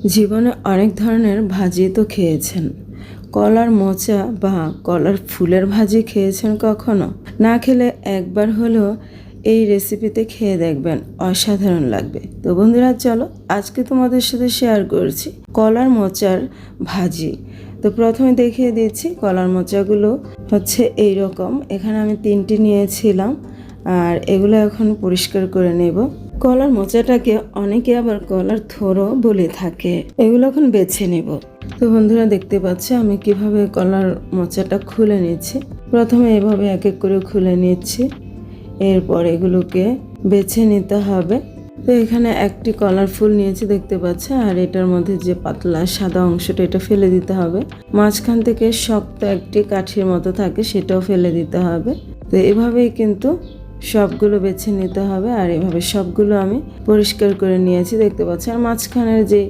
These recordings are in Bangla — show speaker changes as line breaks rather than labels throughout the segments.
জীবনে অনেক ধরনের ভাজি তো খেয়েছেন। কলার মোচা বা কলার ফুলের ভাজি খেয়েছেন কখনো? না খেলে একবার হলেও এই রেসিপিতে খেয়ে দেখবেন, অসাধারণ লাগবে। তো বন্ধুরা চলো আজকে তোমাদের সাথে শেয়ার করছি কলার মোচার ভাজি। তো প্রথমে দেখিয়ে দিচ্ছি কলার মোচাগুলো হচ্ছে এই রকম। এখানে আমি 3টি নিয়েছিলাম আর এগুলো এখন পরিষ্কার করে নেব। কলার মোচাটাকে অনেকে আবার কলার থোড়ও বলে থাকে। এগুলো এখন বেছে নেব। তো বন্ধুরা দেখতে পাচ্ছে আমি কিভাবে কলার মোচাটা খুলে নিচ্ছি। প্রথমে এভাবে এক এক করে খুলে নিচ্ছি, এরপর এগুলোকে বেছে নিতে হবে। তো এখানে একটি কলার ফুল নিয়েছি দেখতে পাচ্ছে, আর এটার মধ্যে যে পাতলা সাদা অংশটা এটা ফেলে দিতে হবে। মাঝখান থেকে শক্ত একটি কাঠির মতো থাকে সেটাও ফেলে দিতে হবে। তো এভাবেই কিন্তু সবগুলো বেছে নিতে হবে, আর এভাবে সবগুলো আমি পরিষ্কার করে নিয়েছি দেখতে পাচ্ছি। আর মাঝখানের যে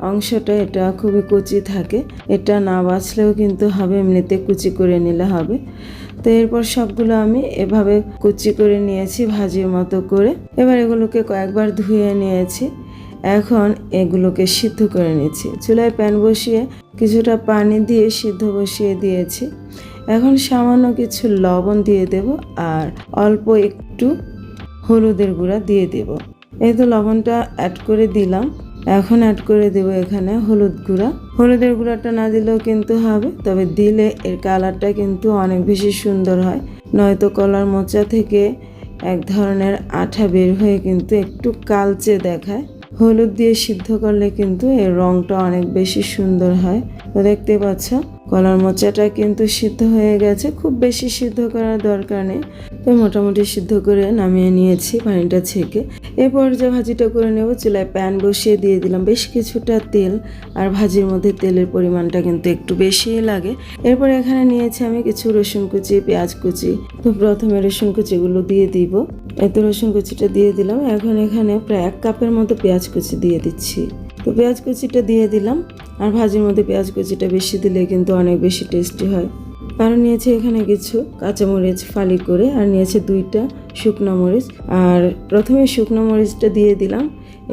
অংশটা এটা খুবই কুচি থাকে, এটা না বাছলেও কিন্তু হবে, এমনিতে কুচি করে নিলে হবে। তো এরপর সবগুলো আমি এভাবে কুচি করে নিয়েছি ভাজির মতো করে। এবার এগুলোকে কয়েকবার ধুয়ে নিয়েছি। এখন এগুলোকে সিদ্ধ করে নিচ্ছি। চুলায় প্যান বসিয়ে কিছুটা পানি দিয়ে সিদ্ধ বসিয়ে দিয়েছি। এখন সামান্য কিছু লবণ দিয়ে দেব আর অল্প একটু হলুদের গুঁড়া দিয়ে দেব। এই তো লবণটা অ্যাড করে দিলাম। এখন অ্যাড করে দেব এখানে হলুদ গুঁড়া। হলুদের গুঁড়াটা না দিলেও কিন্তু হবে, তবে দিলে এর কালারটা কিন্তু অনেক বেশি সুন্দর হয়। নয়তো কলার মোচা থেকে এক ধরনের আঠা বের হয়ে কিন্তু একটু কালচে দেখায়। হলুদ দিয়ে সিদ্ধ করলে কিন্তু এর রংটা অনেক বেশি সুন্দর হয়। তো দেখতে পাচ্ছ কলার মোচাটা কিন্তু সিদ্ধ হয়ে গেছে, খুব বেশি সিদ্ধ করার দরকার নেই। তো মোটামুটি সিদ্ধ করে নামিয়ে নিয়েছি পানিটা ছেঁকে। এরপর যে ভাজিটা করে নেব, চুলায় প্যান বসিয়ে দিয়ে দিলাম বেশ কিছুটা তেল। আর ভাজির মধ্যে তেলের পরিমাণটা কিন্তু একটু বেশিই লাগে। এরপর এখানে নিয়েছি আমি কিছু রসুন কুচি, পেঁয়াজ কুচি। তো প্রথমে রসুন কুচিগুলো দিয়ে দিব। এত রসুন কুচিটা দিয়ে দিলাম। এখন এখানে প্রায় 1 কাপের মতো পেঁয়াজ কুচি দিয়ে দিচ্ছি। তো পেঁয়াজ কুচিটা দিয়ে দিলাম। আর ভাজির মধ্যে পেঁয়াজ কুচিটা বেশি দিলে কিন্তু অনেক বেশি টেস্টি হয়। আর নিয়েছি এখানে কিছু কাঁচামরিচ ফালি করে, আর নিয়েছি 2টা শুকনো মরিচ। আর প্রথমে শুকনো মরিচটা দিয়ে দিলাম।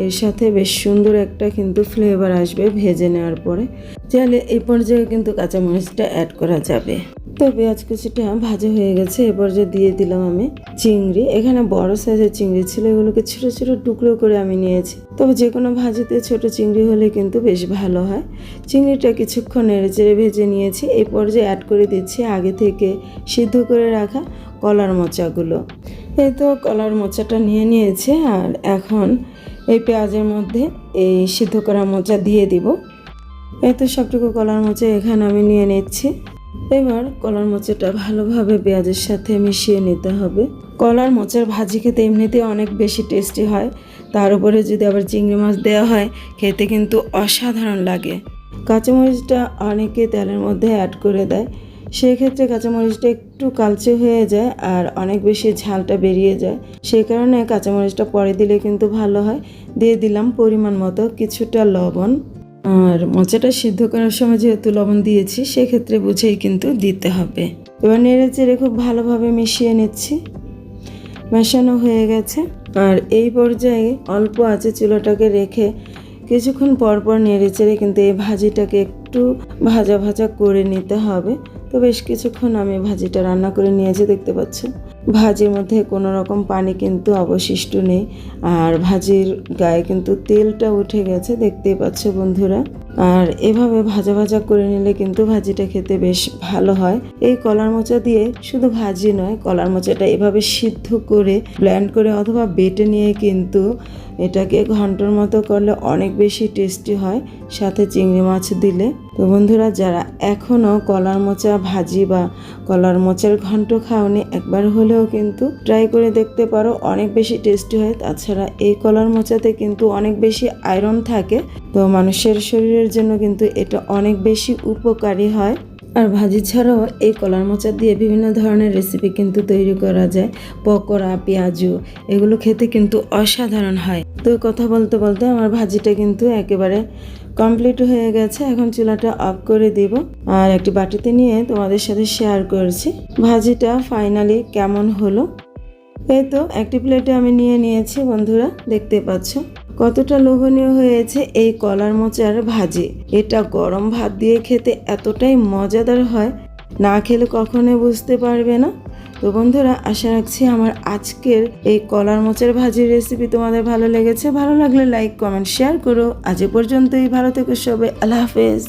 এর সাথে বেশ সুন্দর একটা কিন্তু ফ্লেভার আসবে ভেজে নেওয়ার পরে। চাইলে এই পর্যায়ে কিন্তু কাঁচামরিচটা অ্যাড করা যাবে। তো পেঁয়াজ কুচিটা ভাজা হয়ে গেছে। এ পর্যায়ে দিয়ে দিলাম আমি চিংড়ি। এখানে বড় সাইজের চিংড়ি ছিল, এগুলোকে ছোট ছোট টুকরো করে আমি নিয়েছি। তবে যে কোনো ভাজিতে ছোট চিংড়ি হলে কিন্তু বেশ ভালো হয়। চিংড়িটা কিছুক্ষণ নেড়েচেড়ে ভেজে নিয়েছি। এই পর্যায়ে অ্যাড করে দিচ্ছি আগে থেকে সিদ্ধ করে রাখা কলার মোচাগুলো। এই তো কলার মোচাটা নিয়ে নিয়েছে, আর এখন এই পেঁয়াজের মধ্যে এই সিদ্ধ করা মোচা দিয়ে দিব। এই তো সবটুকু কলার মোচা এখানে আমি নিয়ে নিচ্ছি। এবার কলার মোচাটা ভালোভাবে পেঁয়াজের সাথে মিশিয়ে নিতে হবে। কলার মোচার ভাজি খেতে এমনিতেই অনেক বেশি টেস্টি হয়, তার উপরে যদি আবার চিংড়ি মাছ দেওয়া হয় খেতে কিন্তু অসাধারণ লাগে। কাঁচামরিচটা অনেকে তেলের মধ্যে অ্যাড করে দেয়, সেক্ষেত্রে কাঁচামরিচটা একটু কালচে হয়ে যায় আর অনেক বেশি ঝালটা বেরিয়ে যায়। সেই কারণে কাঁচামরিচটা পরে দিলে কিন্তু ভালো হয়। দিয়ে দিলাম পরিমাণ মতো কিছুটা লবণ। আর মোচাটা সিদ্ধ করার সময় যেহেতু লবণ দিয়েছি, সেক্ষেত্রে বুঝেই কিন্তু দিতে হবে। এবার নেড়ে চেড়ে খুব ভালোভাবে মিশিয়ে নিচ্ছি। মেশানো হয়ে গেছে। আর এই পর্যায়ে অল্প আঁচে চুলাটাকে রেখে কিছুক্ষণ পর পর নেড়ে চেড়ে কিন্তু এই ভাজিটাকে একটু ভাজা ভাজা করে নিতে হবে। তো বেশ কিছুক্ষণ আমি ভাজিটা রান্না করে নিয়েছি দেখতে পাচ্ছেন। ভাজির মধ্যে কোনো রকম পানি কিন্তু অবশিষ্ট নেই, আর ভাজির গায়ে কিন্তু তেলটা উঠে গেছে দেখতেই পাচ্ছ বন্ধুরা। আর এভাবে ভাজা ভাজা করে নিলে কিন্তু ভাজিটা খেতে বেশ ভালো হয়। এই কলার মোচা দিয়ে শুধু ভাজি নয়, কলার মোচাটা এভাবে সিদ্ধ করে ব্লেন্ড করে অথবা বেটে নিয়ে কিন্তু এটাকে ঘন্টর মতো করলে অনেক বেশি টেস্টি হয়, সাথে চিংড়ি মাছ দিলে। তো বন্ধুরা যারা এখনও কলার মোচা ভাজি বা কলার মোচার ঘন্ট খাওনি, একবার হলেও কিন্তু ট্রাই করে দেখতে পারো, অনেক বেশি টেস্টি হয়। তাছাড়া এই কলার মোচাতে কিন্তু অনেক বেশি আয়রন থাকে, তো মানুষের শরীরের জন্য কিন্তু এটা অনেক বেশি উপকারী হয়। আর ভাজি ছাড়াও এই কলার মোচা দিয়ে বিভিন্ন ধরনের রেসিপি কিন্তু তৈরি করা যায়। পকোড়া, পেঁয়াজু, এগুলো খেতে কিন্তু অসাধারণ হয়। তো কথা বলতে বলতে আমার ভাজিটা কিন্তু একেবারে কমপ্লিট হয়ে গেছে। এখন চুলাটা অফ করে দিব আর একটি বাটিতে নিয়ে তোমাদের সাথে শেয়ার করছি ভাজিটা ফাইনালি কেমন হলো। এই তো একটি প্লেটে আমি নিয়ে নিয়েছি বন্ধুরা, দেখতে পাচ্ছ কতটা লোভনীয় হয়েছে এই কলার মোচার ভাজি। এটা গরম ভাত দিয়ে খেতে এতটাই মজাদার হয়, না খেলে কখনোই বুঝতে পারবে না। তো বন্ধুরা, আশা রাখছি আমার আজকের এই কলার মোচার ভাজির রেসিপি তোমাদের ভালো লেগেছে। ভালো লাগলে লাইক, কমেন্ট, শেয়ার করো। আজ এ পর্যন্তই। ভালো থেকো সবাই। আল্লাহ হাফেজ।